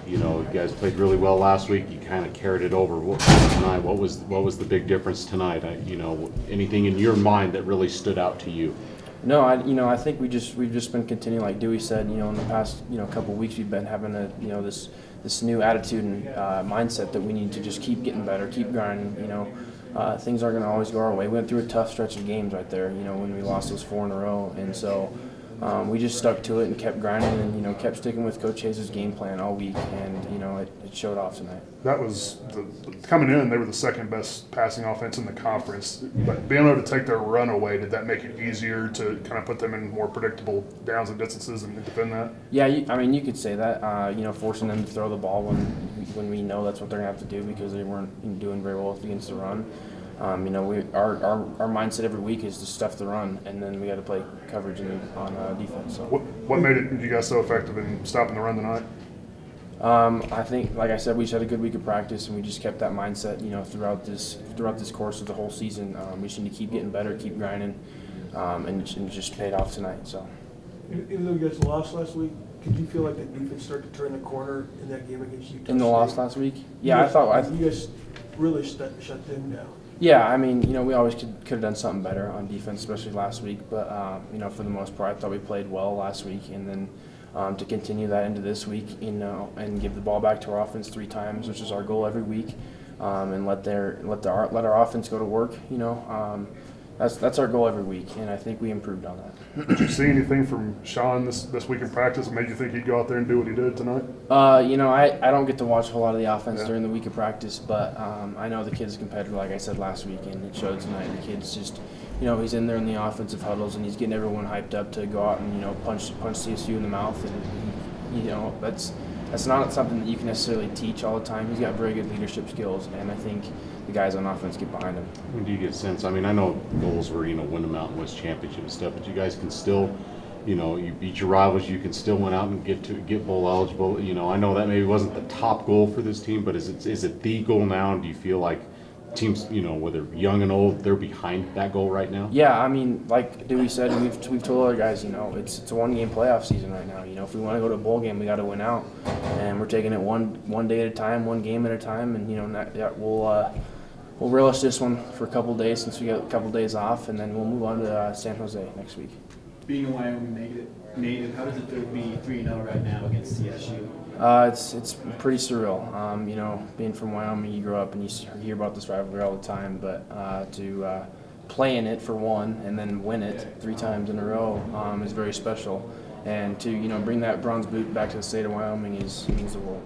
You know, you guys played really well last week. You kind of carried it over tonight. What was the big difference tonight? You know, anything in your mind that really stood out to you? No, I think we've just been continuing, like Dewey said. You know, in the past couple of weeks, we've been having this new attitude and mindset that we need to just keep getting better, keep grinding. You know, things aren't going to always go our way. We went through a tough stretch of games right there. You know, when we lost those 4 in a row, and so. We just stuck to it and kept grinding and, kept sticking with Coach Hayes' game plan all week, and, it showed off tonight. That was coming in, they were the second best passing offense in the conference. But being able to take their run away, did that make it easier to kind of put them in more predictable downs and distances and defend that? Yeah, you could say that. Forcing them to throw the ball when we know that's what they're going to have to do because they weren't doing very well against the run. Our mindset every week is to stuff the run, and then we got to play coverage on defense. So. What made you guys so effective in stopping the run tonight? I think, like I said, we just had a good week of practice, and we just kept that mindset, throughout this course of the whole season. We just need to keep getting better, keep grinding, and just paid off tonight. So. Even though you guys lost last week, did you feel like the defense started to turn the corner in that game against Utah? In the loss last week? Yeah, I thought you guys really shut them down. Yeah, we always could have done something better on defense, especially last week. But, for the most part, I thought we played well last week. And then to continue that into this week, and give the ball back to our offense 3 times, which is our goal every week, and let our offense go to work, That's our goal every week, and I think we improved on that. Did you see anything from Sean this week in practice that made you think he'd go out there and do what he did tonight? I don't get to watch a whole lot of the offense during the week of practice, but I know the kid's a competitor, like I said last week, and it showed tonight. The kid's just, he's in there in the offensive huddles, and he's getting everyone hyped up to go out and, punch CSU in the mouth, and, that's not something that you can necessarily teach all the time. He's got very good leadership skills, and I think the guys on offense get behind him. When do you get a sense? I know goals were, win the Mountain West Championship and stuff, but you guys can still, you beat your rivals. You can still win out and get bowl eligible. I know that maybe wasn't the top goal for this team, but is it the goal now? And do you feel like teams, whether young and old, they're behind that goal right now? Yeah, like Dewey said, we've told other guys, it's a 1-game playoff season right now. If we want to go to a bowl game, we got to win out, and we're taking it one day at a time, 1 game at a time, and we'll relish this one for a couple of days since we got a couple of days off, and then we'll move on to San Jose next week. Being a Wyoming native, how does it feel to be 3-0 right now against CSU? It's pretty surreal. Being from Wyoming, you grow up and you hear about this rivalry all the time, but to play in it for one and then win it 3 times in a row is very special. And to bring that bronze boot back to the state of Wyoming means the world.